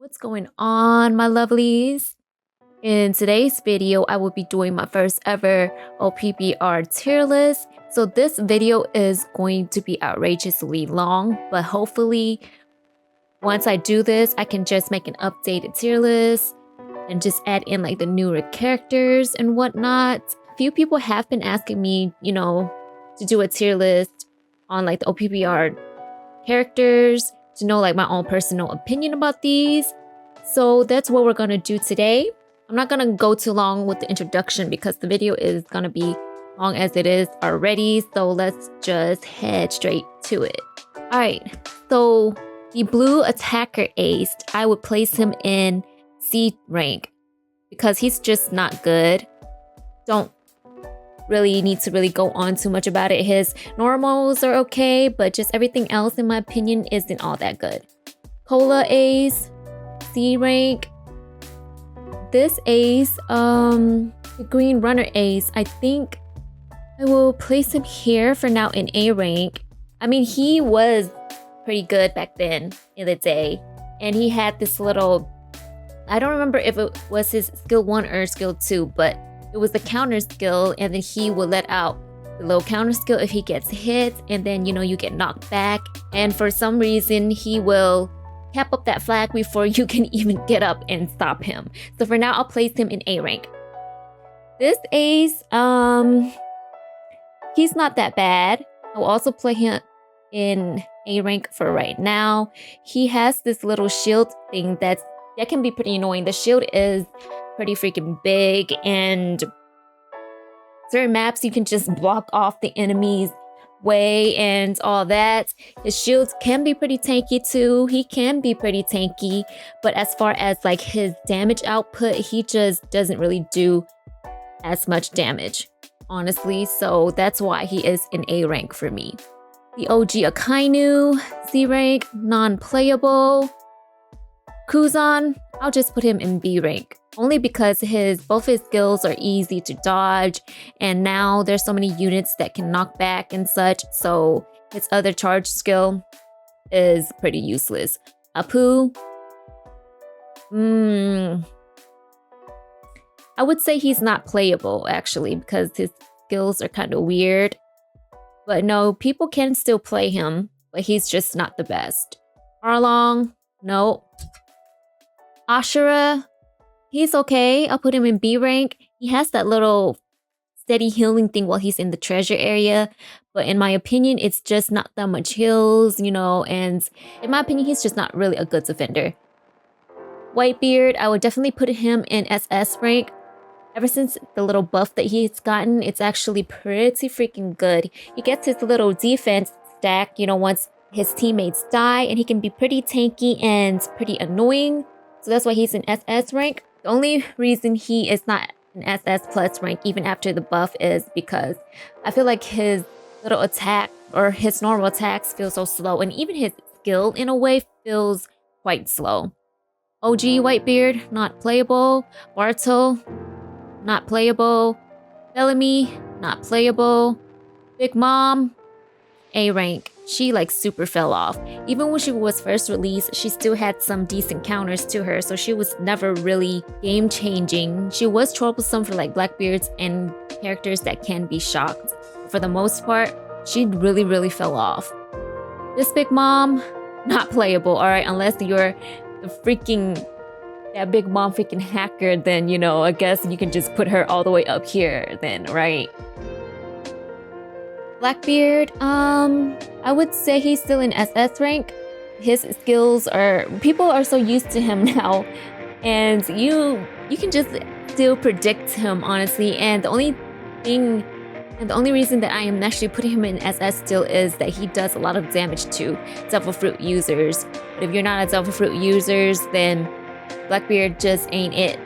What's going on, my lovelies? In today's video, I will be doing my first ever OPBR tier list. So this video is going to be outrageously long, but hopefully once I do this, I can just make an updated tier list and just add in like the newer characters and whatnot. A few people have been asking me, to do a tier list on like the OPBR characters, to know like my own personal opinion about these. So that's what we're gonna do today. I'm not gonna go too long with the introduction because the video is gonna be long as it is already. So let's just head straight to it. All right, so the blue attacker ace, I would place him in C rank because he's just not good. Don't really need to go on too much about it. His normals are okay, but just everything else in my opinion isn't all that good. Cola ace, C rank. This ace, the green runner ace, I think I will place him here for now in A rank. I mean, he was pretty good back then in the day, and he had this little, I don't remember if it was his skill 1 or skill 2, but it was the counter skill, and then he would let out the little counter skill if he gets hit, and then you get knocked back, and for some reason he will cap up that flag before you can even get up and stop him. So for now, I'll place him in A rank. This ace, he's not that bad. I'll also play him in A rank for right now. He has this little shield thing that can be pretty annoying. The shield is pretty freaking big, and certain maps you can just block off the enemy's way and all that. His shields can be pretty tanky too. He can be pretty tanky, but as far as like his damage output, he just doesn't really do as much damage, honestly. So that's why he is in A rank for me. The OG Akainu, C rank, non-playable. Kuzan, I'll just put him in B rank. Only because both his skills are easy to dodge, and now there's so many units that can knock back and such, so his other charge skill is pretty useless. Apu, I would say he's not playable actually because his skills are kind of weird. But no, people can still play him, but he's just not the best. Arlong, no. Ashura, he's okay. I'll put him in B rank. He has that little steady healing thing while he's in the treasure area. But in my opinion, it's just not that much heals, and in my opinion, he's just not really a good defender. Whitebeard, I would definitely put him in SS rank. Ever since the little buff that he's gotten, it's actually pretty freaking good. He gets his little defense stack, once his teammates die, and he can be pretty tanky and pretty annoying. So that's why he's in SS rank. The only reason he is not an SS plus rank even after the buff is because I feel like his little attack or his normal attacks feel so slow, and even his skill in a way feels quite slow. OG Whitebeard, not playable. Barto, not playable. Bellamy, not playable. Big Mom, A rank. She like super fell off. Even when she was first released, she still had some decent counters to her, so she was never really game changing. She was troublesome for like Blackbeards and characters that can be shocked. For the most part, she really fell off. This Big Mom, not playable, alright, unless you're that Big Mom freaking hacker, then I guess you can just put her all the way up here then, right? Blackbeard, I would say he's still in SS rank. His skills people are so used to him now, and you can just still predict him, honestly. And the only reason that I am actually putting him in SS still is that he does a lot of damage to Devil Fruit users. But if you're not a Devil Fruit users, then Blackbeard just ain't it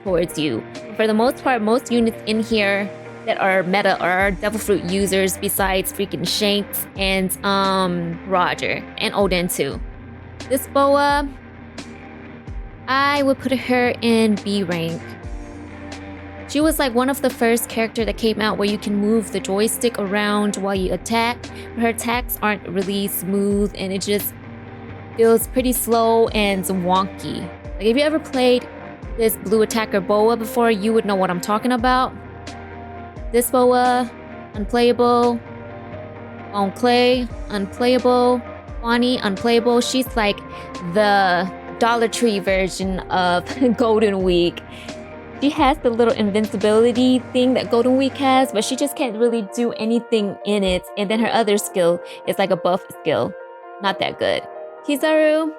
towards you. For the most part, most units in here that are meta are Devil Fruit users besides freaking Shanks and Roger and Odin too. This Boa, I would put her in B rank. She was like one of the first character that came out where you can move the joystick around while you attack. But her attacks aren't really smooth, and it just feels pretty slow and wonky. Like if you ever played this blue attacker Boa before, you would know what I'm talking about. This Boa, unplayable. On Clay, unplayable. Bonnie, unplayable. She's like the Dollar Tree version of Golden Week. She has the little invincibility thing that Golden Week has, but she just can't really do anything in it. And then her other skill is like a buff skill. Not that good. Kizaru,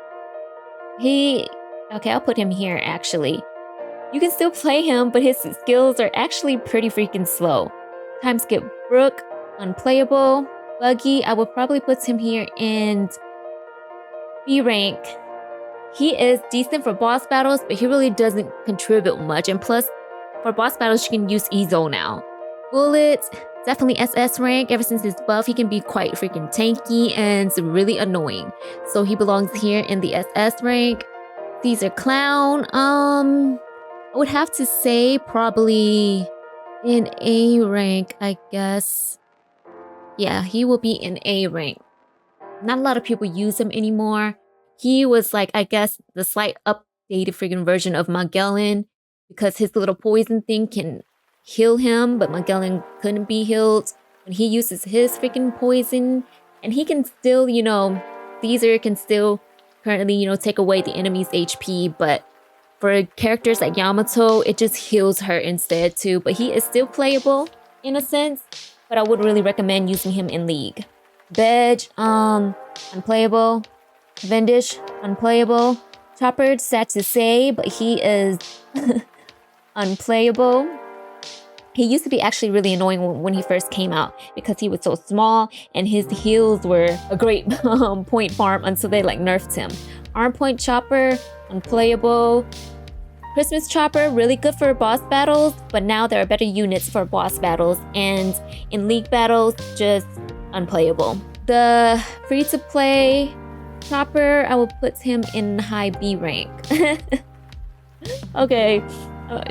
okay, I'll put him here actually. You can still play him, but his skills are actually pretty freaking slow. Time skip Brook, unplayable. Buggy, I would probably put him here in B rank. He is decent for boss battles, but he really doesn't contribute much. And plus, for boss battles, you can use Ezo now. Bullet, definitely SS rank. Ever since his buff, he can be quite freaking tanky and really annoying. So he belongs here in the SS rank. Caesar Clown, I would have to say probably in A rank, I guess. Yeah, he will be in A rank. Not a lot of people use him anymore. He was like, I guess, the slight updated freaking version of Magellan because his little poison thing can heal him, but Magellan couldn't be healed when he uses his freaking poison. And he can still, Caesar can still currently, take away the enemy's HP, but for characters like Yamato, it just heals her instead too. But he is still playable in a sense, but I would really recommend using him in League. Bedge, unplayable. Vendish, unplayable. Chopper, sad to say, but he is unplayable. He used to be actually really annoying when he first came out because he was so small and his heals were a great point farm until they nerfed him. Arm Point Chopper, unplayable. Christmas Chopper, really good for boss battles, but now there are better units for boss battles, and in League battles, just unplayable. The free-to-play Chopper, I will put him in high B rank. Okay,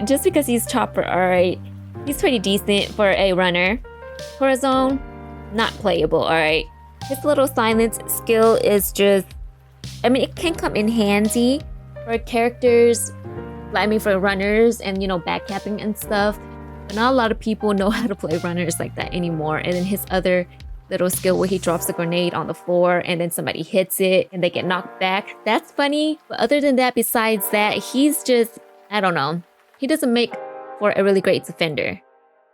just because he's Chopper, alright. He's pretty decent for a runner. Corazon, not playable, alright. His little silence skill is just, it can come in handy for characters, for runners and, backcapping and stuff. But not a lot of people know how to play runners like that anymore. And then his other little skill where he drops a grenade on the floor and then somebody hits it and they get knocked back. That's funny. But other than that, besides that, he's just, I don't know. He doesn't make for a really great defender.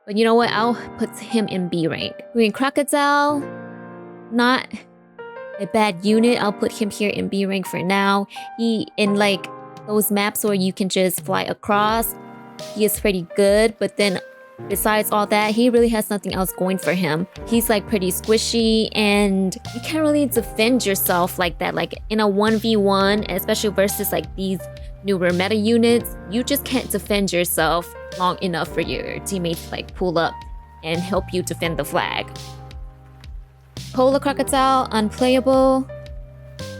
But you know what? I'll put him in B rank. Green Crocodile, not a bad unit. I'll put him here in B rank for now. He, in those maps where you can just fly across, he is pretty good. But then besides all that, he really has nothing else going for him. He's pretty squishy and you can't really defend yourself like that. In a 1v1, especially versus these newer meta units, you just can't defend yourself long enough for your teammates to pull up and help you defend the flag. Polar Crocodile, unplayable.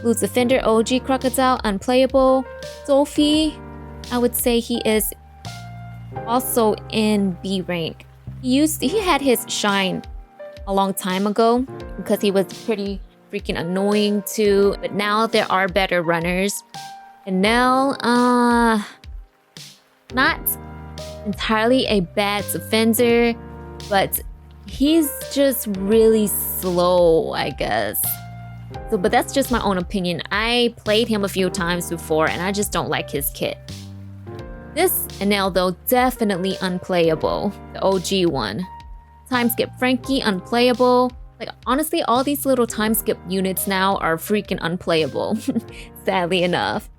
Blue Defender OG Crocodile, unplayable. Sophie, I would say he is also in B rank. He had his shine a long time ago because he was pretty freaking annoying too, but now there are better runners. And now, not entirely a bad defender, but he's just really slow, I guess. So, but that's just my own opinion. I played him a few times before and I just don't like his kit. This Enel though, definitely unplayable. The OG one. Time skip Frankie, unplayable. Honestly, all these little time skip units now are freaking unplayable. Sadly enough.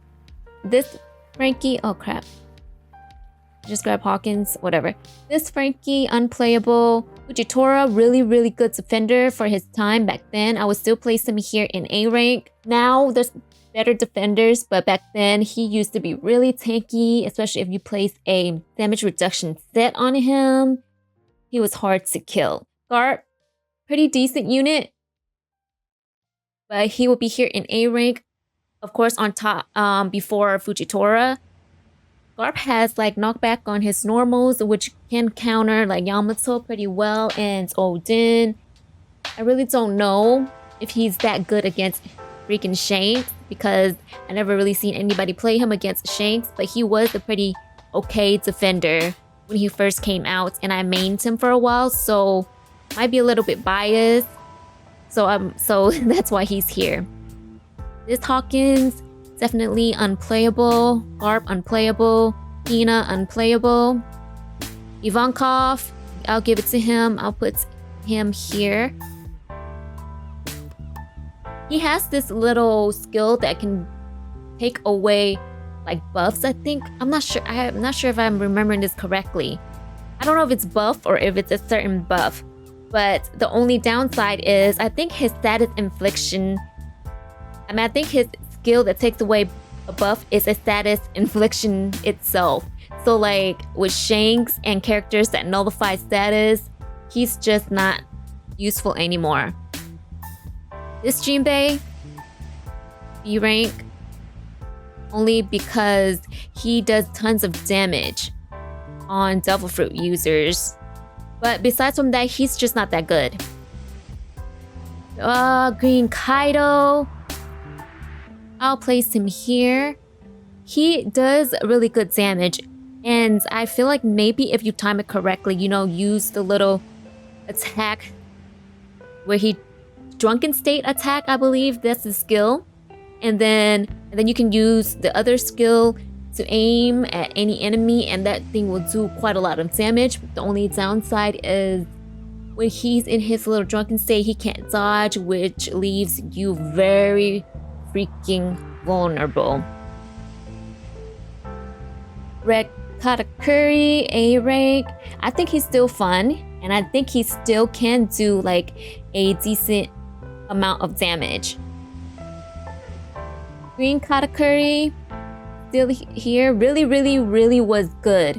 This Frankie, oh crap. Just grab Hawkins, whatever. This Frankie, unplayable. Fujitora, really good defender for his time back then. I would still place him here in A rank. Now there's better defenders, but back then he used to be really tanky, especially if you place a damage reduction set on him. He was hard to kill. Garp, pretty decent unit, but he will be here in A rank. Of course, on top, before Fujitora. Garp has knockback on his normals, which can counter Yamato pretty well, and Odin. I really don't know if he's that good against freaking Shanks because I never really seen anybody play him against Shanks, but he was a pretty okay defender when he first came out, and I mained him for a while, so might be a little bit biased. So that's why he's here. This Hawkins, definitely unplayable. Garp, unplayable. Hina, unplayable. Ivankov, I'll give it to him. I'll put him here. He has this little skill that can take away like buffs, I think. I'm not sure if I'm remembering this correctly. I don't know if it's buff or if it's a certain buff. But the only downside is I think his status infliction, I think his skill that takes away a buff is a status infliction itself. So like with Shanks and characters that nullify status, he's just not useful anymore. This Jinbei, B rank, only because he does tons of damage on Devil Fruit users. But besides from that, he's just not that good. Green Kaido, I'll place him here. He does really good damage, and I feel like maybe if you time it correctly, you know, use the little attack where he drunken state attack, I believe that's the skill, and then you can use the other skill to aim at any enemy, and that thing will do quite a lot of damage. The only downside is when he's in his little drunken state, he can't dodge, which leaves you very freaking vulnerable. Red Katakuri, A rank. I think he's still fun, and I think he still can do like a decent amount of damage. Green Katakuri, still here, really was good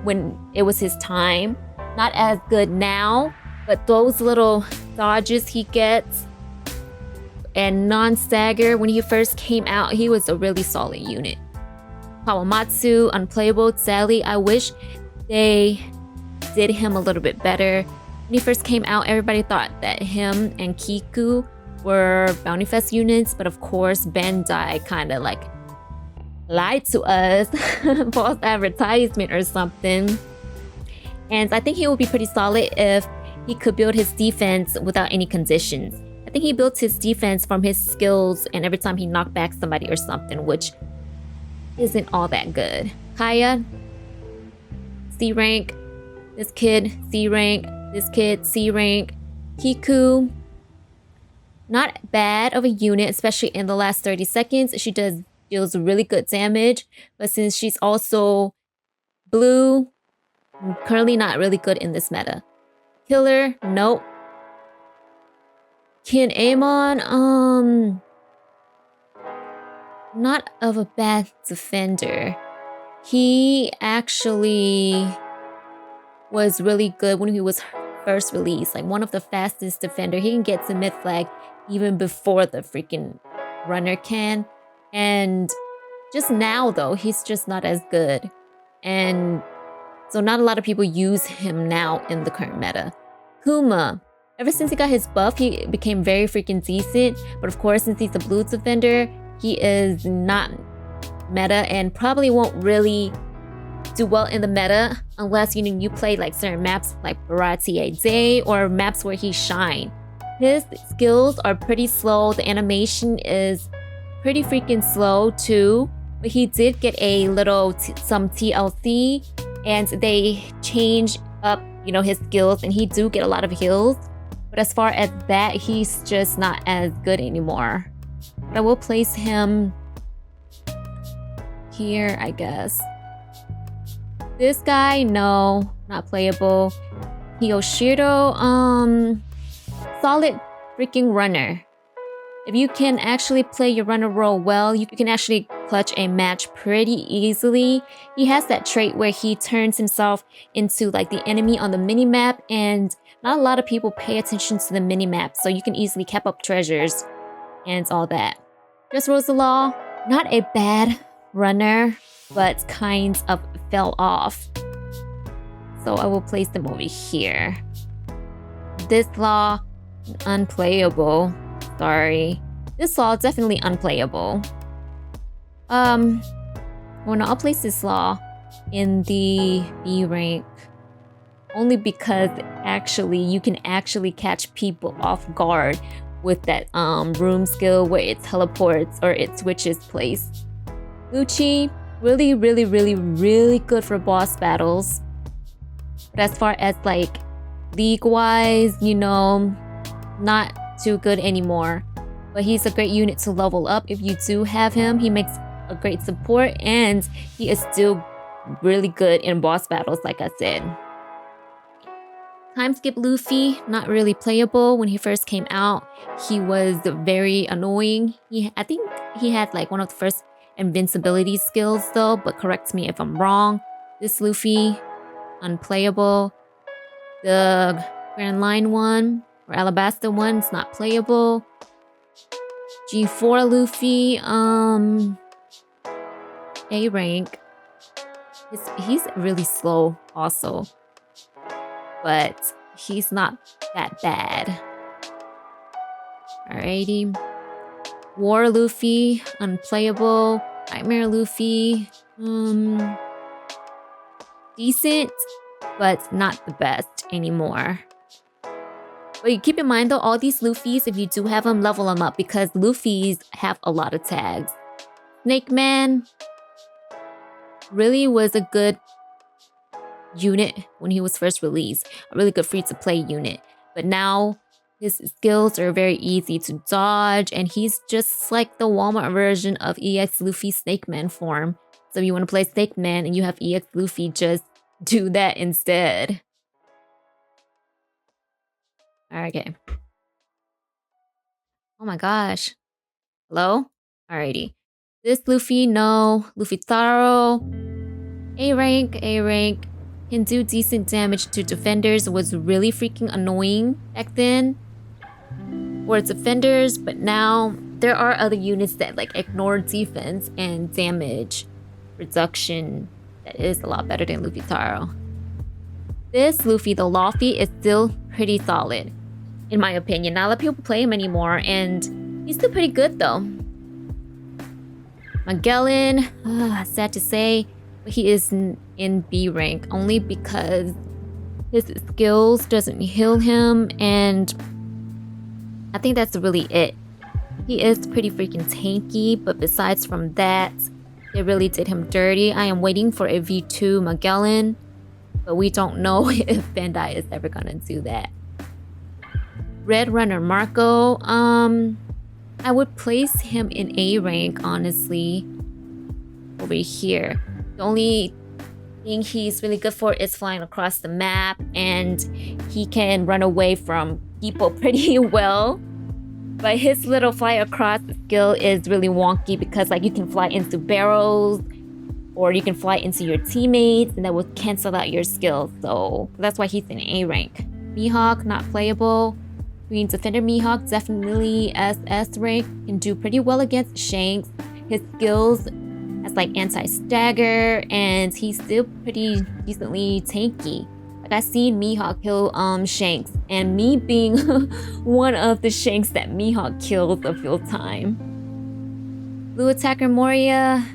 when it was his time. Not as good now, but those little dodges he gets and non-stagger when he first came out, he was a really solid unit. Kawamatsu, unplayable. Sadly, I wish they did him a little bit better. When he first came out, everybody thought that him and Kiku were Bounty Fest units, but of course Bandai kind of like lied to us, false advertisement or something. And I think he would be pretty solid if he could build his defense without any conditions. I think he built his defense from his skills and every time he knocked back somebody or something, which isn't all that good. Kaya, C rank. This kid, C rank. This kid, C rank. Kiku, not bad of a unit, especially in the last 30 seconds. She deals really good damage, but since she's also blue, currently not really good in this meta. Killer, nope. Kin Amon, not of a bad defender. He actually was really good when he was first released, like one of the fastest defender. He can get to mid flag even before the freaking runner can. And just now though, he's just not as good. And so not a lot of people use him now in the current meta. Kuma, ever since he got his buff, he became very freaking decent. But of course, since he's a blue defender, he is not meta and probably won't really do well in the meta unless you play like certain maps like Baratier Day or maps where he shine. His skills are pretty slow. The animation is pretty freaking slow too. But he did get a little some TLC and they change up, his skills, and he do get a lot of heals. But as far as that, he's just not as good anymore. But I will place him here, I guess. This guy, no, not playable. Kiyoshiro, solid freaking runner. If you can actually play your runner role well, you can actually clutch a match pretty easily. He has that trait where he turns himself into like the enemy on the minimap, and not a lot of people pay attention to the minimap, so you can easily cap up treasures and all that. Just Rosalaw, not a bad runner, but kind of fell off. So I will place them over here. This Law, unplayable. Sorry. This law definitely unplayable. Well, no, I'll place this law in the B rank only because actually you can actually catch people off guard with that room skill where it teleports or it switches place. Lucci, really, really, really, really good for boss battles. But as far as like league-wise, you know, not too good anymore. But he's a great unit to level up if you do have him. He makes a great support and he is still really good in boss battles, like I said. Time skip Luffy, not really playable. When he first came out, he was very annoying. I think he had like one of the first invincibility skills though, but correct me if I'm wrong. This Luffy, unplayable. The Grand Line one or Alabasta one is not playable. G4 Luffy, A rank. He's really slow also, but he's not that bad. Alrighty. War Luffy, unplayable. Nightmare Luffy, decent, but not the best anymore. But you keep in mind though, all these Luffys, if you do have them, level them up because Luffys have a lot of tags. Snake Man really was a good unit when he was first released. A really good free-to-play unit. But now his skills are very easy to dodge and he's just like the Walmart version of EX Luffy Snake Man form. So if you want to play Snake Man and you have EX Luffy, just do that instead. Okay. Oh my gosh. Hello? Alrighty. This Luffy, no. Luffy Taro. A rank. Can do decent damage to defenders. Was really freaking annoying back then. For defenders, but now there are other units that like ignore defense and damage reduction. That is a lot better than Luffy Taro. This Luffy, the Luffy, is still pretty solid, in my opinion. Not a lot of people play him anymore, and he's still pretty good though. Magellan, sad to say, but he is in B rank only because his skills doesn't heal him, and I think that's really it. He is pretty freaking tanky, but besides from that, they really did him dirty. I am waiting for a V2 Magellan, but we don't know if Bandai is ever gonna do that. Red Runner Marco, I would place him in A rank, honestly, over here. The only thing he's really good for is flying across the map, and he can run away from people pretty well. But his little fly across skill is really wonky because like you can fly into barrels or you can fly into your teammates and that will cancel out your skills. So that's why he's in A rank. Mihawk, not playable. Green Defender Mihawk, definitely SS rank. Can do pretty well against Shanks. His skills as like anti-stagger and he's still pretty decently tanky. Like I seen Mihawk kill Shanks, and me being one of the Shanks that Mihawk killed a few times. Blue Attacker Moria,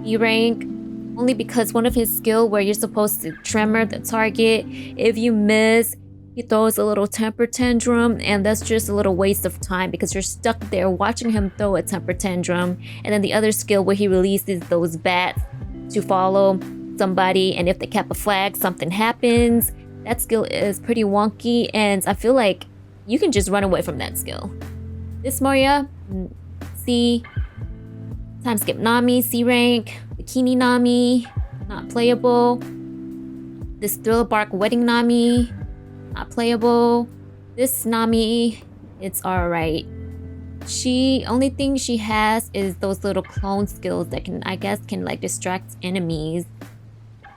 B rank, only because one of his skill where you're supposed to tremor the target. If you miss, he throws a little temper tantrum, and that's just a little waste of time because you're stuck there watching him throw a temper tantrum. And then the other skill where he releases those bats to follow somebody, and if they cap a flag, something happens. That skill is pretty wonky, and I feel like you can just run away from that skill. This Moria, C. Time skip Nami, C rank. Bikini Nami, not playable. This Thriller Bark Wedding Nami, not playable. This Nami, it's alright. Only thing she has is those little clone skills that can like distract enemies.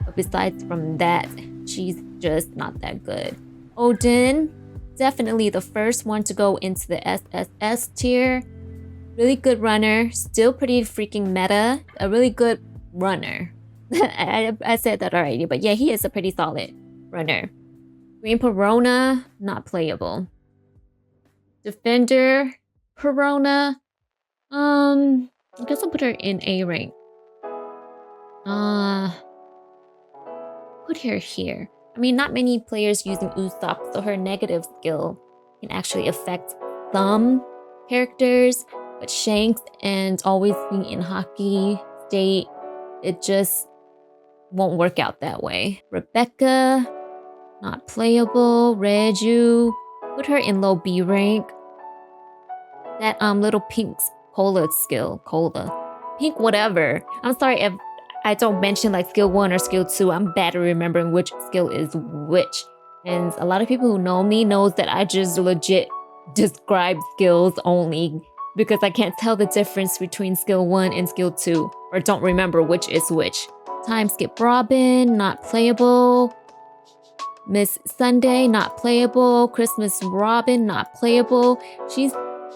But besides from that, she's just not that good. Odin, definitely the first one to go into the SSS tier. Really good runner, still pretty freaking meta. A really good runner. I said that already, but yeah, he is a pretty solid runner. Green Perona, not playable. Defender, Corona. I guess I'll put her in A rank. Put her here. I mean, not many players using Usopp, so her negative skill can actually affect some characters, but Shanks and always being in hockey state, it just won't work out that way. Rebecca, not playable. Reju, put her in low B rank. That little pink cola skill, pink whatever. I'm sorry if I don't mention like skill 1 or skill 2. I'm bad at remembering which skill is which. And a lot of people who know me knows that I just legit describe skills only because I can't tell the difference between skill 1 and skill 2 or don't remember which is which. Time skip Robin, not playable. Miss Sunday, not playable. Christmas Robin, not playable.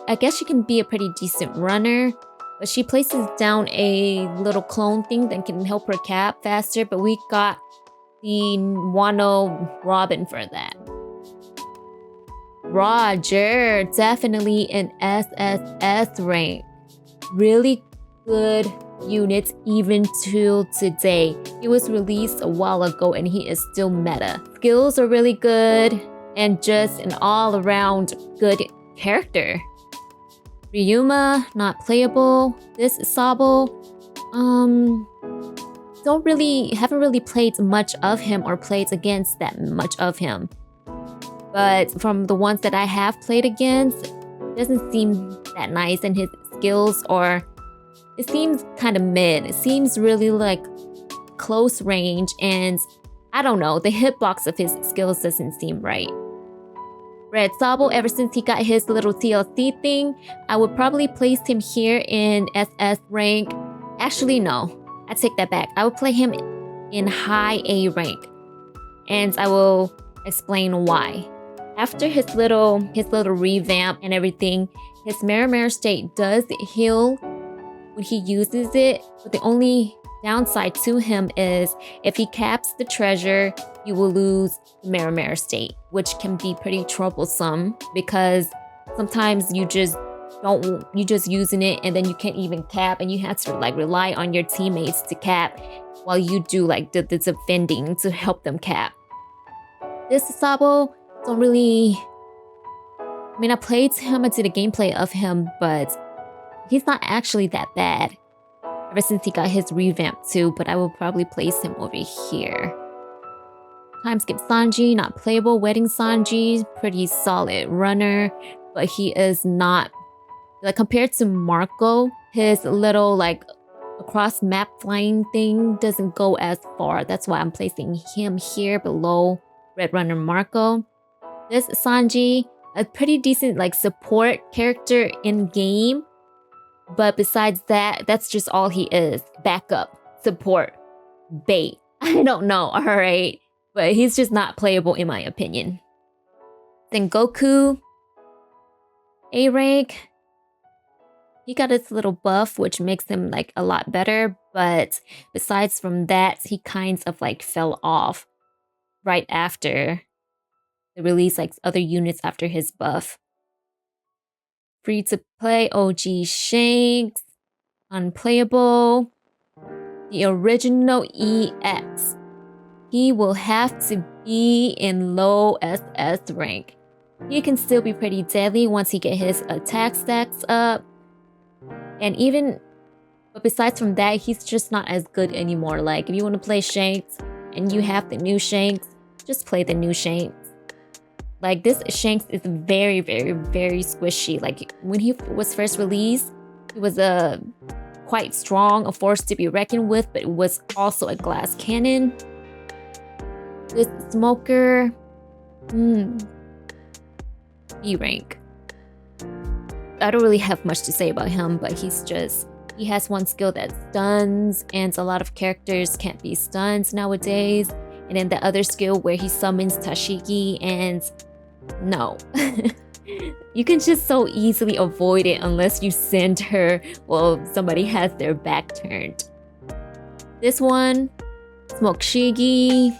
I guess she can be a pretty decent runner, but she places down a little clone thing that can help her cap faster, but we got the Wano Robin for that. Roger, definitely an SSS rank. Really good units even till today. He was released a while ago and he is still meta. Skills are really good and just an all-around good character. Ryuma, not playable. This Sabo, haven't really played much of him or played against that much of him. But from the ones that I have played against, it doesn't seem that nice, and his skills it seems kind of mid. It seems really like close range, and I don't know, the hitbox of his skills doesn't seem right. Red Sabo, ever since he got his little TLC thing, I would probably place him here in SS rank. Actually, no, I take that back. I would play him in high A rank, and I will explain why. After his little revamp and everything, his Mirror state does heal when he uses it, but the only downside to him is if he caps the treasure, you will lose the Mirror state, which can be pretty troublesome because sometimes you just using it and then you can't even cap, and you have to like rely on your teammates to cap while you do like the defending to help them cap. This Sabo, don't really, I mean, I played him, I did a gameplay of him, but he's not actually that bad ever since he got his revamp too, but I will probably place him over here. Time skip Sanji, not playable. Wedding Sanji, pretty solid runner, but he is not, like compared to Marco, his little like across map flying thing doesn't go as far. That's why I'm placing him here below Red Runner Marco. This Sanji, a pretty decent like support character in game, but besides that, that's just all he is. Backup, support, bait. I don't know, alright? But he's just not playable in my opinion. Then Goku, A rank. He got his little buff, which makes him like a lot better, but besides from that, he kind of like fell off right after the release, like other units after his buff. Free to play OG Shanks, unplayable. The original EX. He will have to be in low SS rank. He can still be pretty deadly once he get his attack stacks up. But besides from that, he's just not as good anymore. Like if you want to play Shanks and you have the new Shanks, just play the new Shanks. Like this Shanks is very, very, very squishy. Like when he was first released, he was quite strong, a force to be reckoned with, but it was also a glass cannon. This Smoker, B rank. I don't really have much to say about him, but he has one skill that stuns, and a lot of characters can't be stunned nowadays. And then the other skill where he summons Tashigi, and no. You can just so easily avoid it unless you send her while somebody has their back turned. This one, Smoke Shigi.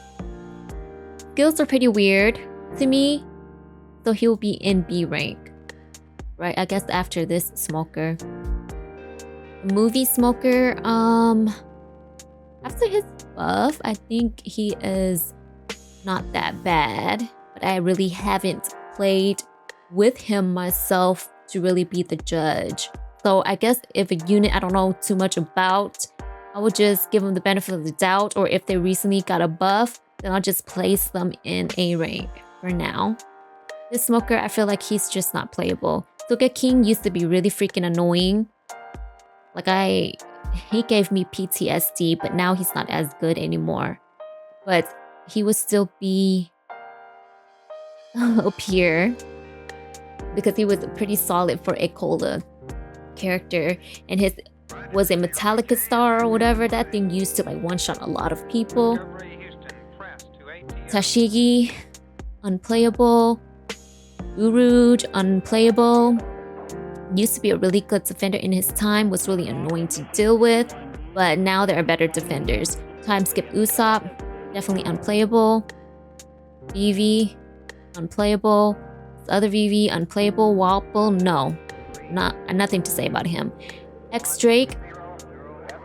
Skills are pretty weird to me, so he'll be in B rank. right? I guess after this Smoker. Movie Smoker, after his buff, I think he is not that bad. But I really haven't played with him myself to really be the judge. So I guess if a unit I don't know too much about, I would just give them the benefit of the doubt. Or if they recently got a buff, then I'll just place them in A rank for now. This Smoker, I feel like he's just not playable. Suga King used to be really freaking annoying. Like he gave me PTSD, but now he's not as good anymore. But he would still be up here because he was pretty solid for a Cola character, and his was a Metallica star or whatever. That thing used to like one-shot a lot of people. Tashigi, unplayable. BOUNTYRUSH, unplayable. Used to be a really good defender in his time, was really annoying to deal with, but now there are better defenders. Time skip Usopp, definitely unplayable. Vivi, unplayable. This other Vivi, unplayable. Wapple, no. Nothing to say about him. X Drake,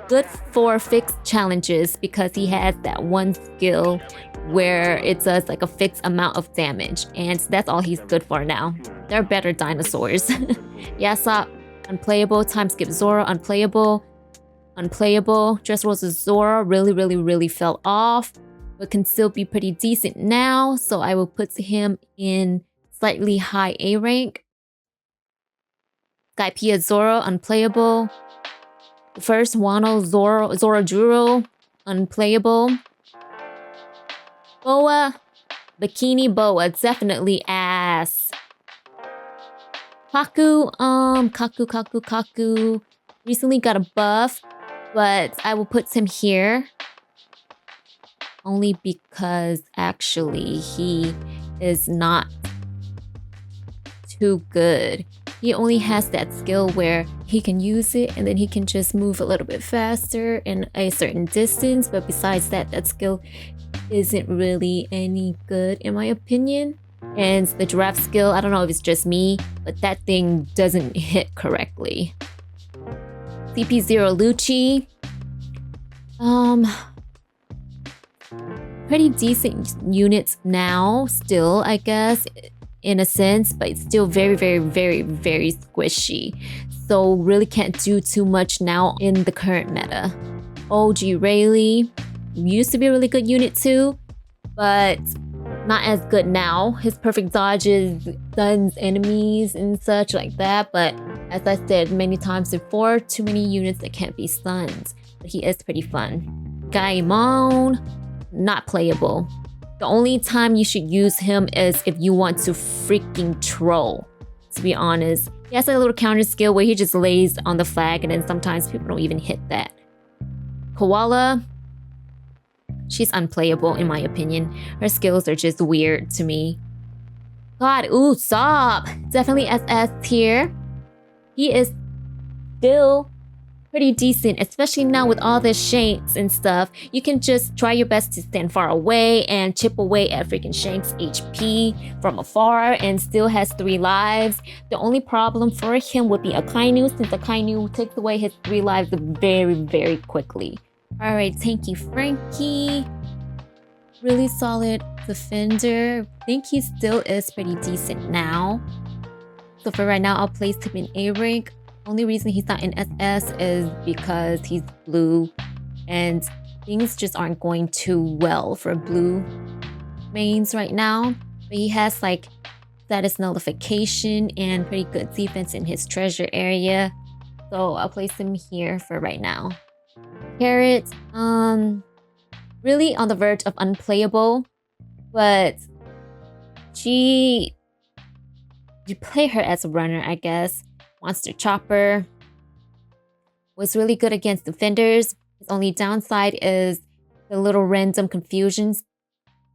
good for fixed challenges because he has that one skill where it does like a fixed amount of damage, and that's all he's good for now. There are better dinosaurs. Yasop, unplayable. Time skip Zoro, unplayable. Unplayable. Dressrosa Zoro really fell off, but can still be pretty decent now, so I will put him in slightly high A rank. Skypiea Zoro, unplayable. The first Wano Zorojuro, unplayable. Boa, Bikini Boa, definitely ass. Kaku, Kaku recently got a buff, but I will put him here. Only because actually he is not too good. He only has that skill where he can use it and then he can just move a little bit faster in a certain distance. But besides that, that skill isn't really any good in my opinion. And the giraffe skill, I don't know if it's just me, but that thing doesn't hit correctly. CP0 Lucci. Pretty decent units now, still, I guess, in a sense, but it's still very squishy. So really can't do too much now in the current meta. OG Rayleigh used to be a really good unit too, but not as good now. His perfect dodges stuns enemies and such like that, but as I said many times before, too many units that can't be stunned. But he is pretty fun. Gaimon, not playable. The only time you should use him is if you want to freaking troll, to be honest. He has a little counter skill where he just lays on the flag and then sometimes people don't even hit that. Koala, she's unplayable in my opinion. Her skills are just weird to me. God, Usopp, definitely SS tier. He is still pretty decent, especially now with all the Shanks and stuff. You can just try your best to stand far away and chip away at freaking Shanks' HP from afar and still has 3 lives. The only problem for him would be Akainu, since Akainu takes away his 3 lives very quickly. Alright, thank you, Frankie. Really solid defender. I think he still is pretty decent now. So for right now, I'll place him in A rank. Only reason he's not in SS is because he's blue and things just aren't going too well for blue mains right now. But he has like status nullification and pretty good defense in his treasure area. So I'll place him here for right now. Carrot, really on the verge of unplayable, but you play her as a runner, I guess. Monster Chopper was really good against defenders. His only downside is the little random confusions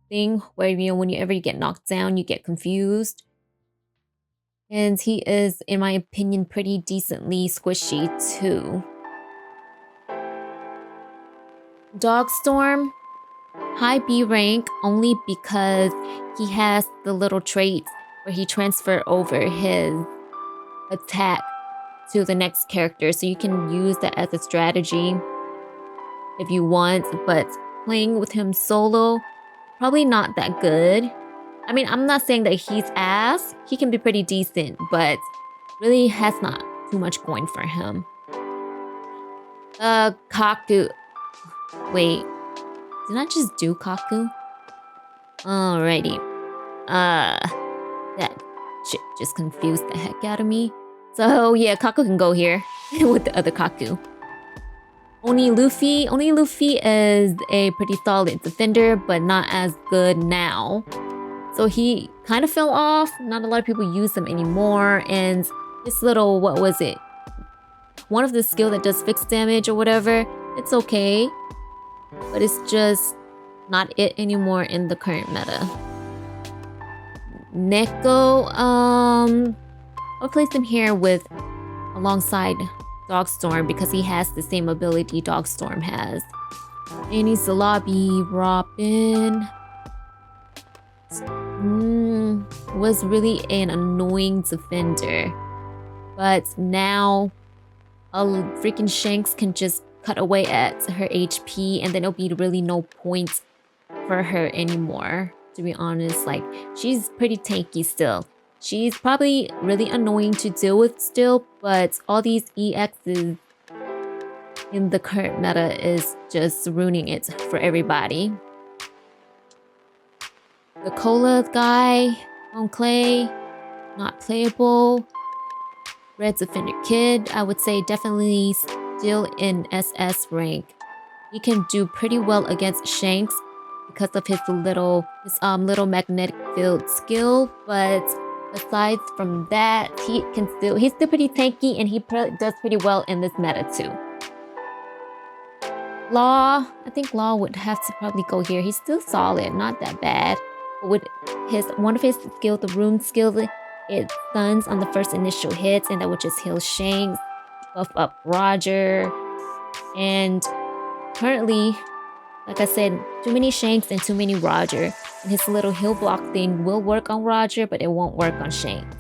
thing where, you know, whenever you get knocked down, you get confused. And he is, in my opinion, pretty decently squishy too. Dogstorm, high B rank only because he has the little trait where he transfer over his attack to the next character. So you can use that as a strategy if you want, but playing with him solo, probably not that good. I mean, I'm not saying that he's ass. He can be pretty decent, but really has not too much going for him. Kaku. Wait, did I just do Kaku? Alrighty. That shit just confused the heck out of me. So yeah, Kaku can go here with the other Kaku. Only Luffy is a pretty solid defender, but not as good now. So he kind of fell off. Not a lot of people use him anymore. And this little, what was it? One of the skill that does fixed damage or whatever. It's okay. But it's just not it anymore in the current meta. Neko, I'll place him here with alongside Dogstorm because he has the same ability Dogstorm has. Annie's the lobby. Robin was really an annoying defender, but now freaking Shanks can just cut away at her HP, and then it'll be really no point for her anymore. To be honest, like, she's pretty tanky still. She's probably really annoying to deal with still, but all these EXs in the current meta is just ruining it for everybody. The Cola guy on Clay, not playable. Red Defender Kid, I would say definitely still in SS rank. He can do pretty well against Shanks because of his little magnetic field skill, but aside from that, he's still pretty tanky, and he does pretty well in this meta too. Law, I think Law would have to probably go here. He's still solid, not that bad. But with one of his skill, the rune skill, it stuns on the first initial hits, and that would just heal Shanks, buff up Roger, and currently, like I said, too many Shanks and too many Roger. And his little heal block thing will work on Roger, but it won't work on Shanks.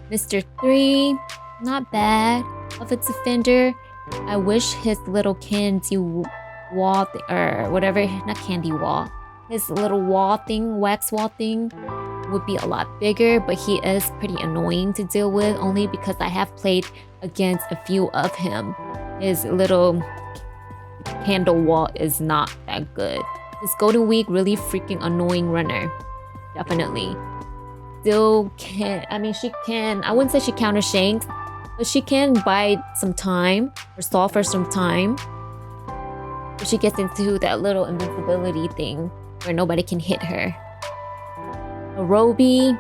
Mr. 3, not bad of a defender. I wish his little candy wall, or whatever, not candy wall. His little wall thing, wax wall thing, would be a lot bigger, but he is pretty annoying to deal with, only because I have played against a few of him. His little candle wall is not that good. This Golden Week really freaking annoying runner. Definitely. Still can, I mean, she can, I wouldn't say she counter Shanks, but she can buy some time or stall for some time if she gets into that little invincibility thing where nobody can hit her. Roby,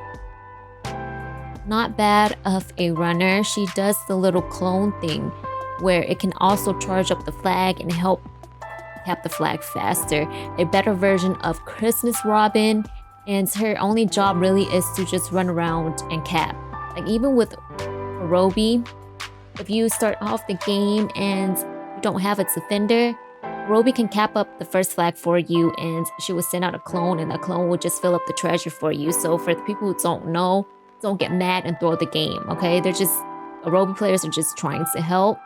not bad of a runner. She does the little clone thing where it can also charge up the flag and help cap the flag faster. A better version of Christmas Robin, and her only job really is to just run around and cap. Like, even with Roby, if you start off the game and you don't have a defender, Roby can cap up the first flag for you, and she will send out a clone, and that clone will just fill up the treasure for you. So for the people who don't know, don't get mad and throw the game, okay? They're just, Roby players are just trying to help.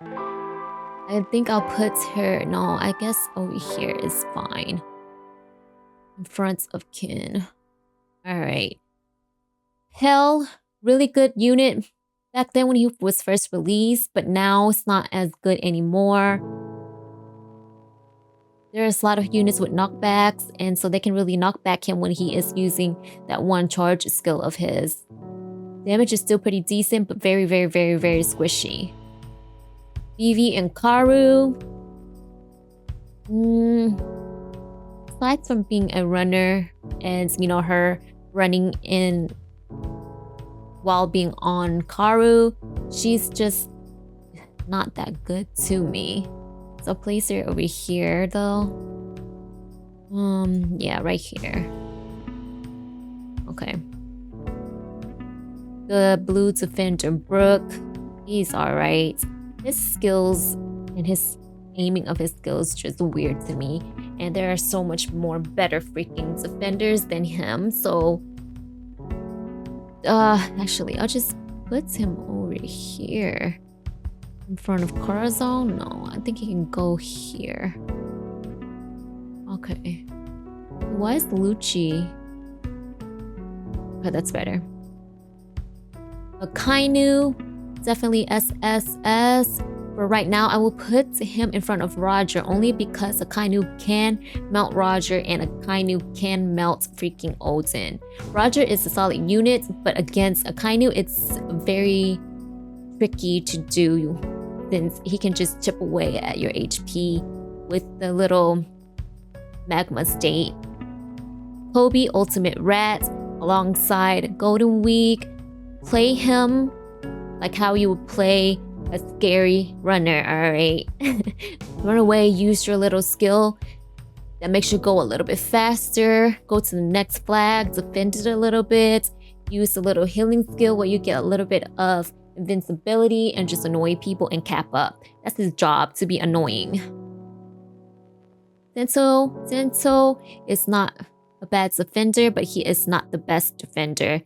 I think I'll put her, no, I guess over here is fine. In front of Kin. Alright. Hell, really good unit back then when he was first released, but now it's not as good anymore. There's a lot of units with knockbacks, and so they can really knock back him when he is using that one charge skill of his. Damage is still pretty decent, but very, very, very, very squishy. Vivi and Karu. Aside from being a runner and, you know, her running in while being on Karu, she's just not that good to me. So I'll place her over here though. Yeah, right here. Okay. The blue defender Brook, he's alright. His skills and his aiming of his skills just weird to me. And there are so much more better freaking defenders than him. So actually I'll just put him over here in front of Corazon? No, I think he can go here. Okay. Why is Lucci? Okay, that's better. Akainu, definitely SSS. But right now, I will put him in front of Roger only because Akainu can melt Roger and Akainu can melt freaking Odin. Roger is a solid unit, but against Akainu, it's very tricky to do since he can just chip away at your HP with the little magma state. Kobe, Ultimate Rat, alongside Golden Week. Play him like how you would play a scary runner, alright? Run away, use your little skill that makes you go a little bit faster. Go to the next flag, defend it a little bit. Use a little healing skill where you get a little bit of invincibility and just annoy people and cap up. That's his job, to be annoying. Sento is not a bad defender, but he is not the best defender.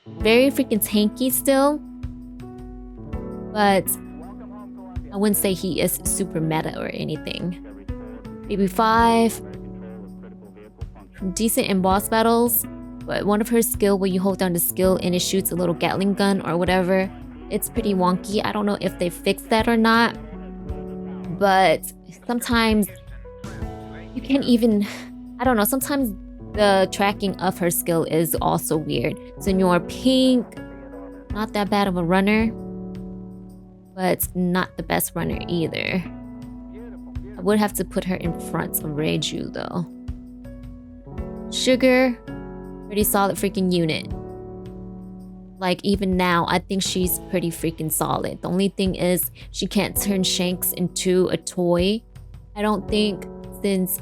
Very freaking tanky still. But I wouldn't say he is super meta or anything. Maybe 5. Decent in boss battles, but one of her skill where you hold down the skill and it shoots a little Gatling gun or whatever, it's pretty wonky. I don't know if they fixed that or not. But sometimes you can't even, I don't know, sometimes the tracking of her skill is also weird. Senor Pink, not that bad of a runner, but not the best runner either. I would have to put her in front of Reiju though. Sugar, pretty solid freaking unit. Like even now, I think she's pretty freaking solid. The only thing is she can't turn Shanks into a toy. I don't think, since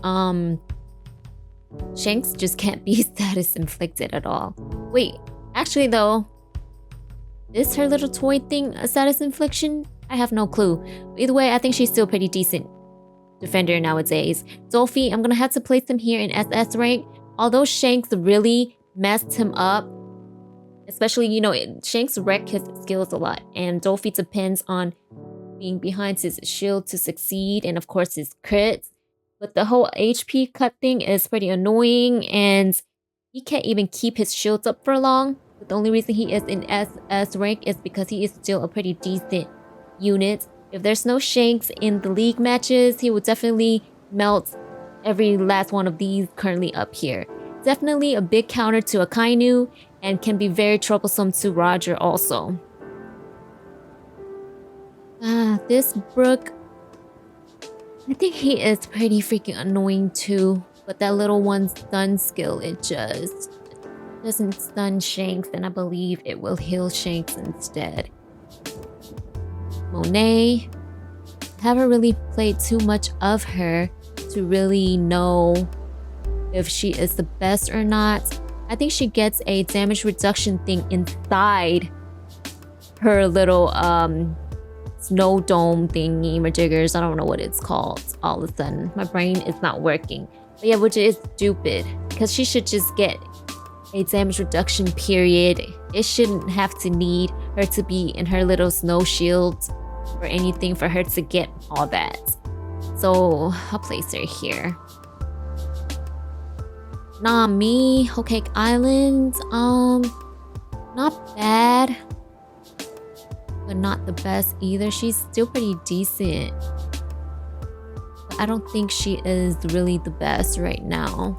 Shanks just can't be status inflicted at all. Wait, actually though, is her little toy thing a status infliction? I have no clue. Either way, I think she's still pretty decent defender nowadays. Dolphy, I'm gonna have to place him here in SS rank. Although Shanks really messed him up, especially, you know, Shanks wrecked his skills a lot, and Dolphy depends on being behind his shield to succeed, and of course his crits. But the whole HP cut thing is pretty annoying, and he can't even keep his shields up for long. But the only reason he is in SS rank is because he is still a pretty decent unit. If there's no Shanks in the league matches, he would definitely melt every last one of these currently up here. Definitely a big counter to Akainu, and can be very troublesome to Roger also. This Brook, I think he is pretty freaking annoying too. But that little one stun skill, it just doesn't stun Shanks, and I believe it will heal Shanks instead. Monet, haven't really played too much of her to really know if she is the best or not. I think she gets a damage reduction thing inside her little snow dome thingy majiggers. I don't know what it's called. All of a sudden my brain is not working. But yeah, which is stupid, because she should just get a damage reduction period. It shouldn't have to need her to be in her little snow shield or anything for her to get all that. So I'll place her here. Nami, Whole Cake Island, not bad, but not the best either. She's still pretty decent, but I don't think she is really the best right now.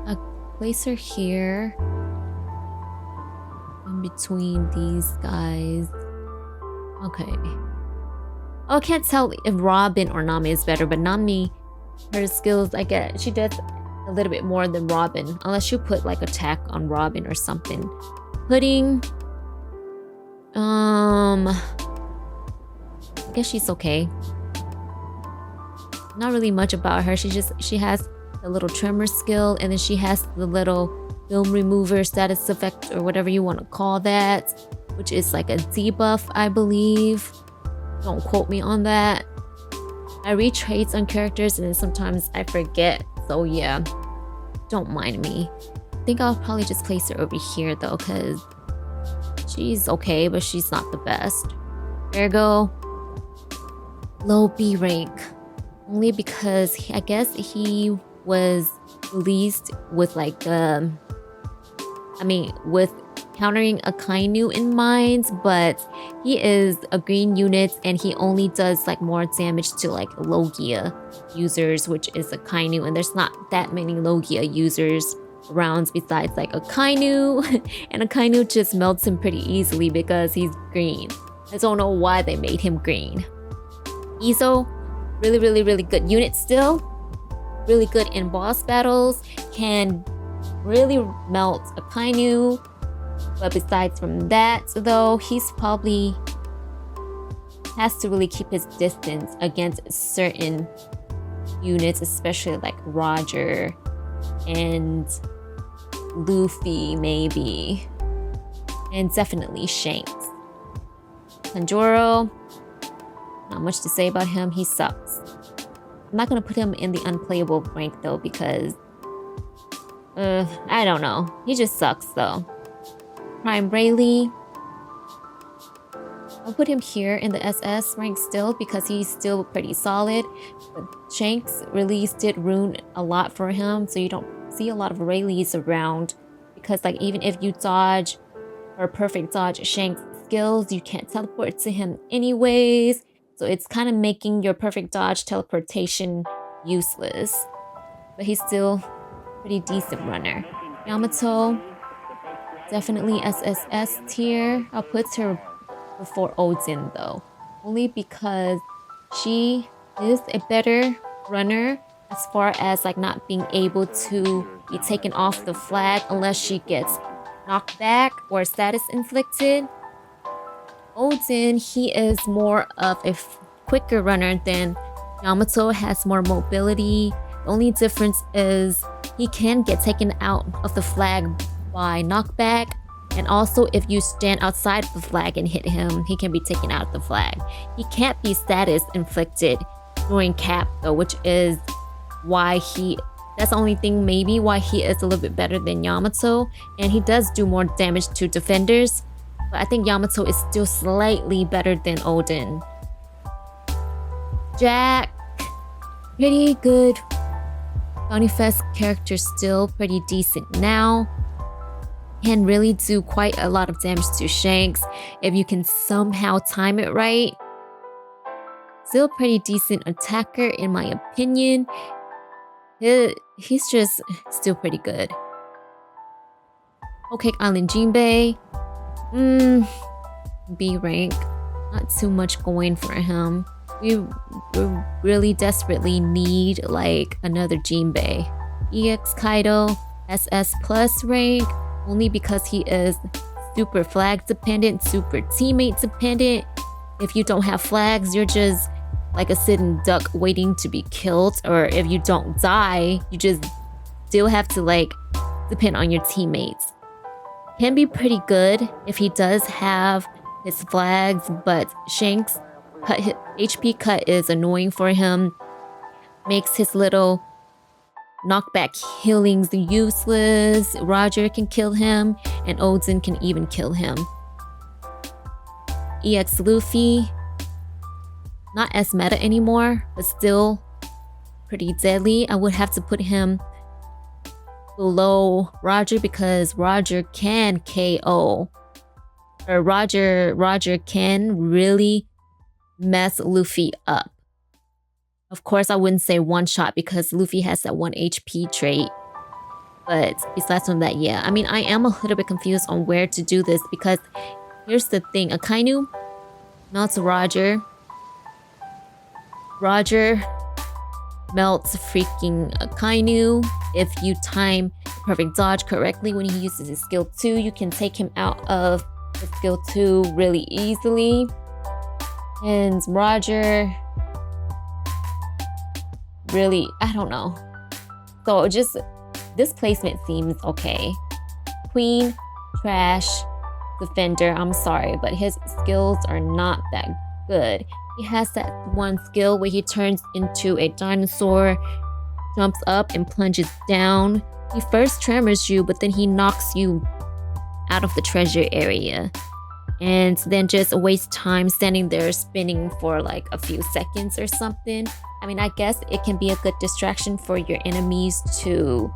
I'll place her here in between these guys. Okay. Oh, I can't tell if Robin or Nami is better, but Nami, her skills, I get, she does a little bit more than Robin, unless you put like attack on Robin or something. Pudding, I guess she's okay. Not really much about her. She has the little tremor skill, and then she has the little film remover status effect or whatever you want to call that, which is like a debuff, I believe. Don't quote me on that. I read traits on characters and then sometimes I forget, so yeah, don't mind me. I think I'll probably just place her over here though, because She's okay, but she's not the best. Ergo, low B rank. Only because I guess he was released with like with countering Akainu in mind, but he is a green unit and he only does like more damage to like Logia users, which is Akainu, and there's not that many Logia users around besides like Akainu, and Akainu just melts him pretty easily because he's green. I don't know why they made him green. Izo, really good unit still. Really good in boss battles, can really melt Akainu. But besides from that, though, he's probably has to really keep his distance against certain units, especially like Roger and Luffy, maybe. And definitely Shanks. Tanjiro, not much to say about him, he sucks. I'm not gonna put him in the unplayable rank though because I don't know. He just sucks though. Prime Rayleigh, I'll put him here in the SS rank still because he's still pretty solid. But Shanks release did ruin a lot for him, so you don't see a lot of Rayleighs around because like even if you dodge or perfect dodge Shanks skills, you can't teleport to him anyways. So it's kind of making your perfect dodge teleportation useless. But he's still pretty decent runner. Yamato, definitely SSS tier. I'll put her before Odin though. Only because she is a better runner as far as like not being able to be taken off the flag unless she gets knocked back or status inflicted. Odin, he is more of a quicker runner than Yamato, has more mobility. The only difference is he can get taken out of the flag by knockback, and also if you stand outside of the flag and hit him, he can be taken out of the flag. He can't be status inflicted during cap though, which is why that's the only thing maybe why he is a little bit better than Yamato, and he does do more damage to defenders. But I think Yamato is still slightly better than Odin. Jack, pretty good. Bounty Fest character still pretty decent now. Can really do quite a lot of damage to Shanks if you can somehow time it right. Still pretty decent attacker in my opinion. He's just still pretty good. Okay, Island Jinbei. B rank. Not too much going for him. We really desperately need like another Jinbei. EX Kaido, SS plus rank, only because he is super flag dependent, super teammate dependent. If you don't have flags, you're just like a sitting duck waiting to be killed, or if you don't die, you just still have to like depend on your teammates. Can be pretty good if he does have his flags, but Shanks HP cut is annoying for him. Makes his little knockback healings useless. Roger can kill him, and Odin can even kill him. EX Luffy, not as meta anymore, but still pretty deadly. I would have to put him below Roger because Roger can KO. Or Roger can really mess Luffy up. Of course, I wouldn't say one shot because Luffy has that 1 HP trait. But besides from that, yeah. I mean, I am a little bit confused on where to do this because here's the thing. Akainu melts Roger. Roger melts freaking Akainu. If you time the perfect dodge correctly when he uses his skill 2, you can take him out of his skill 2 really easily. And Roger, really, I don't know. So just, this placement seems okay. Queen, trash, defender, I'm sorry, but his skills are not that good. He has that one skill where he turns into a dinosaur, jumps up and plunges down. He first tremors you, but then he knocks you out of the treasure area. and then just waste time standing there spinning for like a few seconds or something. I mean, I guess it can be a good distraction for your enemies to,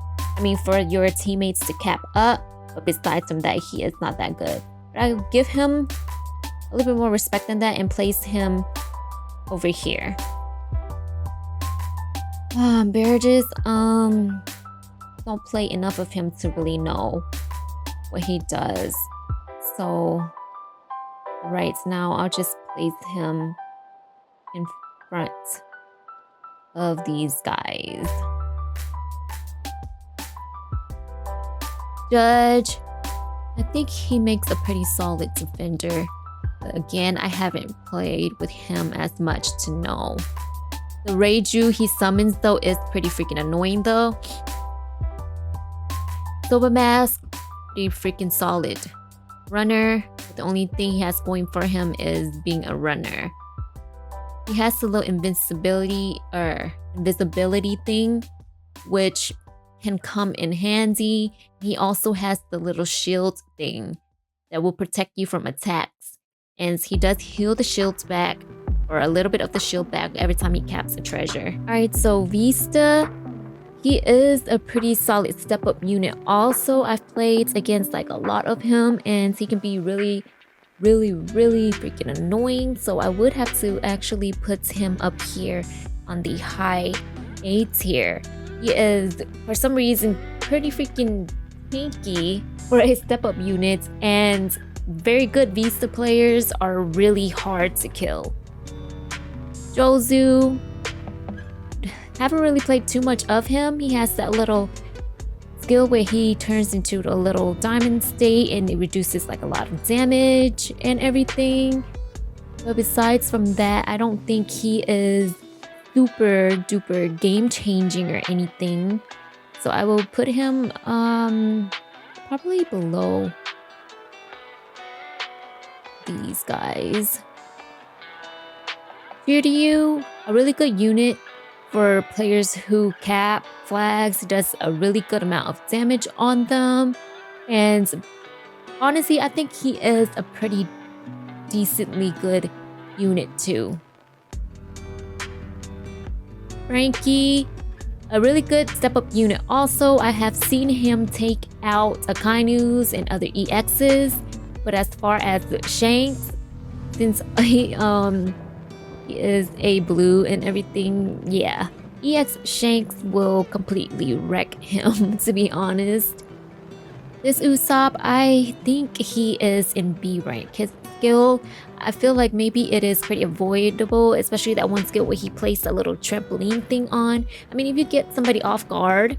for your teammates to cap up, but besides from that, he is not that good. But I'll give him a little bit more respect than that and place him over here. Burgess, don't play enough of him to really know what he does. So right now I'll just place him in front of these guys. Judge, I think he makes a pretty solid defender. But again, I haven't played with him as much to know. The Reiju he summons though is pretty freaking annoying though. Silver Mask, pretty freaking solid. Runner, the only thing he has going for him is being a runner. He has the little invisibility thing, which can come in handy. He also has the little shield thing that will protect you from attacks. And he does heal the shields back, or a little bit of the shield back every time he caps a treasure. Alright, so Vista, he is a pretty solid step-up unit. Also, I've played against like a lot of him, and he can be really freaking annoying. So I would have to actually put him up here on the high A tier. He is, for some reason, pretty freaking tanky for a step-up unit, and very good Vista players are really hard to kill. Jozu, haven't really played too much of him. He has that little skill where he turns into a little diamond state and it reduces like a lot of damage and everything. But besides from that, I don't think he is super duper game changing or anything. So I will put him probably below these guys. Fear to You, a really good unit for players who cap flags. He does a really good amount of damage on them. And honestly, I think he is a pretty decently good unit too. Frankie, a really good step-up unit also. I have seen him take out Akainus and other EXs. But as far as Shanks, since he is a blue and everything, yeah, EX Shanks will completely wreck him, to be honest. This Usopp, I think he is in B rank. His skill, I feel like maybe it is pretty avoidable, especially that one skill where he placed a little trampoline thing on. I mean, if you get somebody off guard,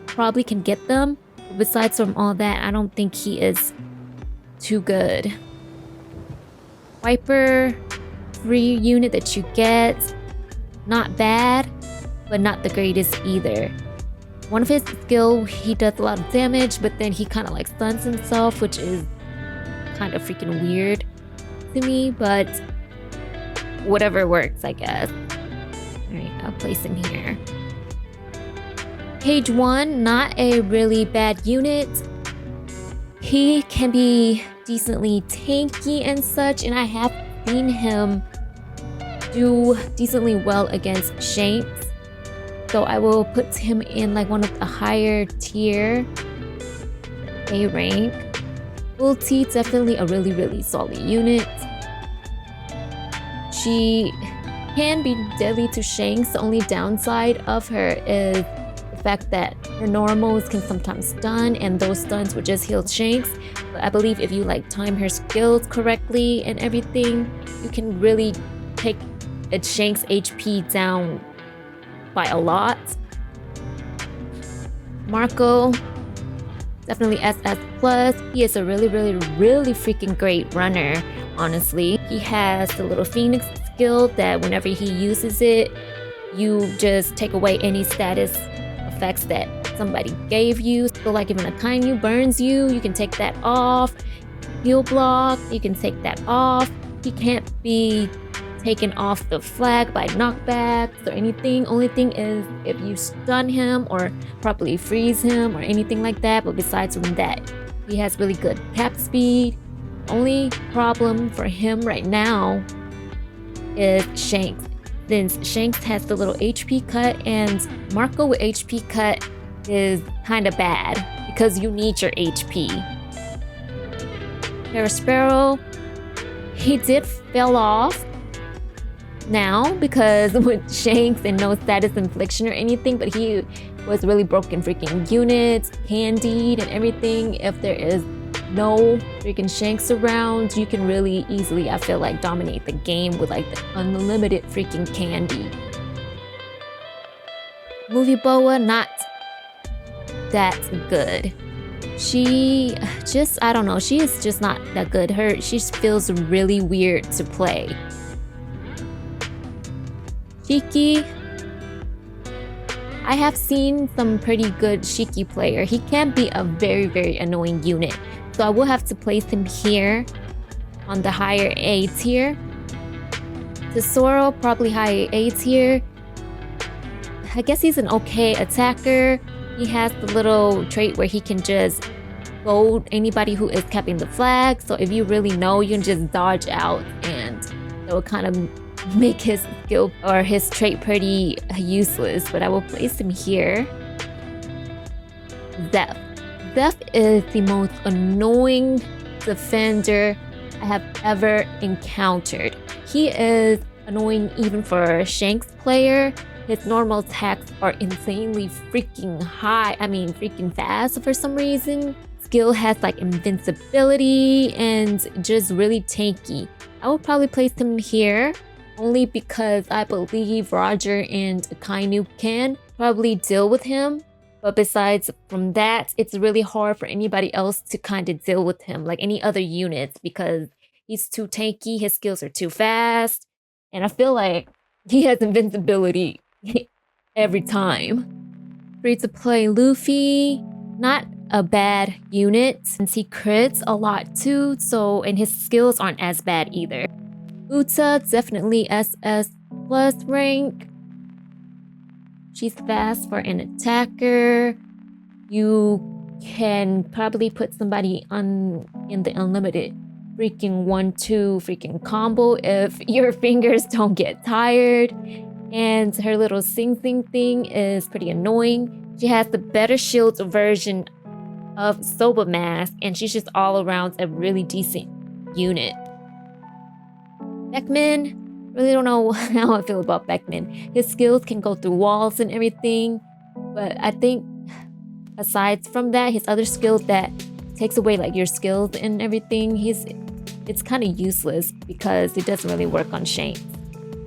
probably can get them. But besides from all that, I don't think he is too good. Viper, free unit that you get, not bad, but not the greatest either. One of his skill, he does a lot of damage, but then he kind of like stuns himself, which is kind of freaking weird to me, but whatever works, I guess. Alright, I'll place him here. Page 1, not a really bad unit. He can be decently tanky and such, and I have seen him do decently well against Shanks. So I will put him in like one of the higher tier A rank. Ulti, definitely a really solid unit. She can be deadly to Shanks. The only downside of her is the fact that her normals can sometimes stun, and those stuns would just heal Shanks. But I believe if you like time her skills correctly and everything, you can really take a Shanks HP down by a lot. Marco, definitely SS plus. He is a really freaking great runner, honestly. He has the little Phoenix skill that whenever he uses it, you just take away any status effects that somebody gave you. So like if an Akainu burns you, you can take that off. Heal block, you can take that off. He can't be taken off the flag by knockbacks or anything. Only thing is if you stun him or properly freeze him or anything like that. But besides from that, he has really good cap speed. only problem for him right now is Shanks. Since Shanks has the little HP cut, and Marco with HP cut is kind of bad because you need your HP. Sparrow, he did fell off now because with Shanks and no status infliction or anything, but he was really broken freaking units, candied and everything. If there is no freaking Shanks around, you can really easily, I feel like, dominate the game with like the unlimited freaking candy. Movie Boa, not that good. She just, I don't know, she is just not that good. She feels really weird to play. Shiki, I have seen some pretty good Shiki player. He can be a very, very annoying unit. So I will have to place him here on the higher A tier. Zoro, probably higher A tier. I guess he's an okay attacker. He has the little trait where he can just gold anybody who is capping the flag. So if you really know, you can just dodge out, and that will kind of make his skill or his trait pretty useless. But I will place him here. Zeph. Zeph is the most annoying defender I have ever encountered. He is annoying even for a Shanks player. His normal attacks are insanely freaking high. I mean, freaking fast for some reason. Skill has like invincibility and just really tanky. I will probably place him here only because I believe Roger and Akainu can probably deal with him. But besides from that, it's really hard for anybody else to kind of deal with him, like any other units, because he's too tanky, his skills are too fast, and I feel like he has invincibility every time. Free to play Luffy, not a bad unit since he crits a lot too, so and his skills aren't as bad either. Uta, definitely SS plus rank. She's fast for an attacker. You can probably put somebody in the unlimited freaking 1-2 freaking combo if your fingers don't get tired. And her little sing thing is pretty annoying. She has the better shield version of Soba Mask, and she's just all around a really decent unit. Beckman, really don't know how I feel about Beckman. His skills can go through walls and everything, but I think aside from that, his other skills that takes away like your skills and everything, it's kind of useless because it doesn't really work on Shanks.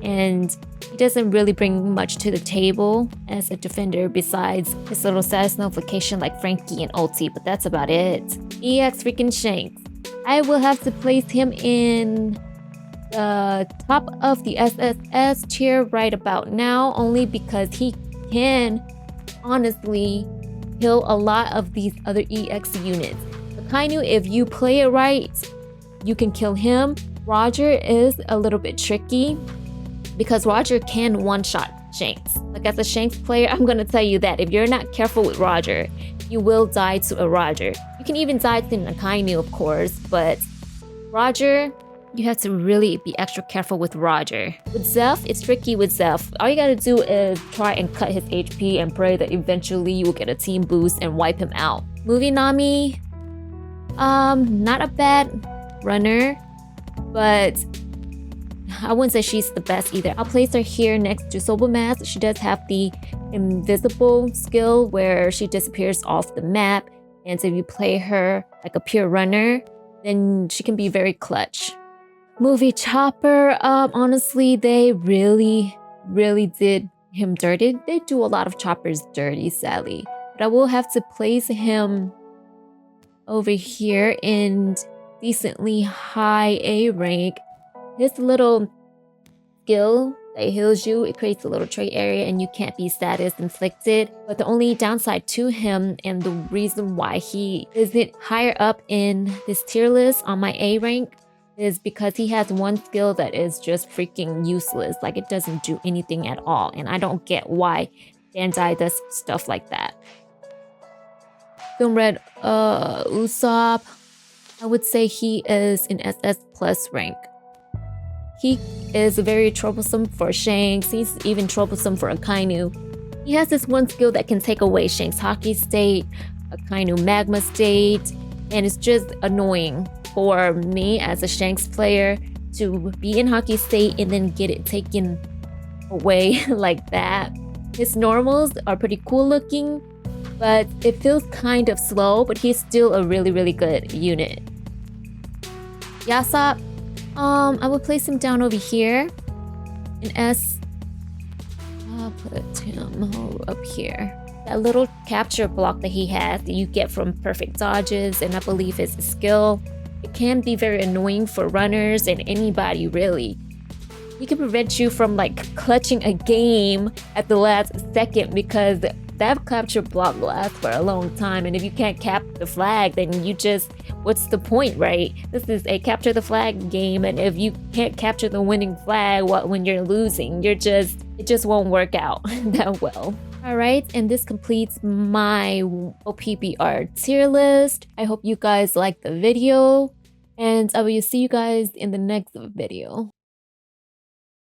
And he doesn't really bring much to the table as a defender besides his little status notification like Frankie and Ulti, but that's about it. EX freaking Shanks. I will have to place him in the top of the SSS tier right about now, only because he can honestly kill a lot of these other EX units. Akainu, if you play it right, you can kill him. Roger is a little bit tricky because Roger can one-shot Shanks. Like as a Shanks player, I'm gonna tell you that if you're not careful with Roger, you will die to a Roger. You can even die to an Akainu, of course, but Roger, you have to really be extra careful with Roger. With Zeph, it's tricky with Zeph. All you gotta do is try and cut his HP and pray that eventually you will get a team boost and wipe him out. Movie Nami, not a bad runner, but I wouldn't say she's the best either. I'll place her here next to Soba Mask. She does have the invisible skill where she disappears off the map, and so if you play her like a pure runner, then she can be very clutch. Movie Chopper, honestly, they really did him dirty. They do a lot of Choppers dirty, sadly. But I will have to place him over here in decently high A rank. His little skill that heals you, it creates a little trait area and you can't be status inflicted. But the only downside to him and the reason why he isn't higher up in this tier list on my A rank is because he has one skill that is just freaking useless. Like it doesn't do anything at all. And I don't get why Bandai does stuff like that. Film Red Usopp, I would say he is in SS plus rank. He is very troublesome for Shanks. He's even troublesome for Akainu. He has this one skill that can take away Shanks' hockey state, Akainu magma state, and it's just annoying for me as a Shanks player to be in hockey state and then get it taken away like that. His normals are pretty cool looking, but it feels kind of slow, but he's still a really good unit. Yasop, I will place him down over here in S. I'll put him up here. That little capture block that he has that you get from perfect dodges, and I believe is a skill. It can be very annoying for runners and anybody really. He can prevent you from like clutching a game at the last second because that capture block lasts for a long time, and if you can't cap the flag, then you just, what's the point, right? This is a capture the flag game, and if you can't capture the winning flag when you're losing, it just won't work out that well. Alright, and this completes my OPBR tier list. I hope you guys liked the video, and I will see you guys in the next video.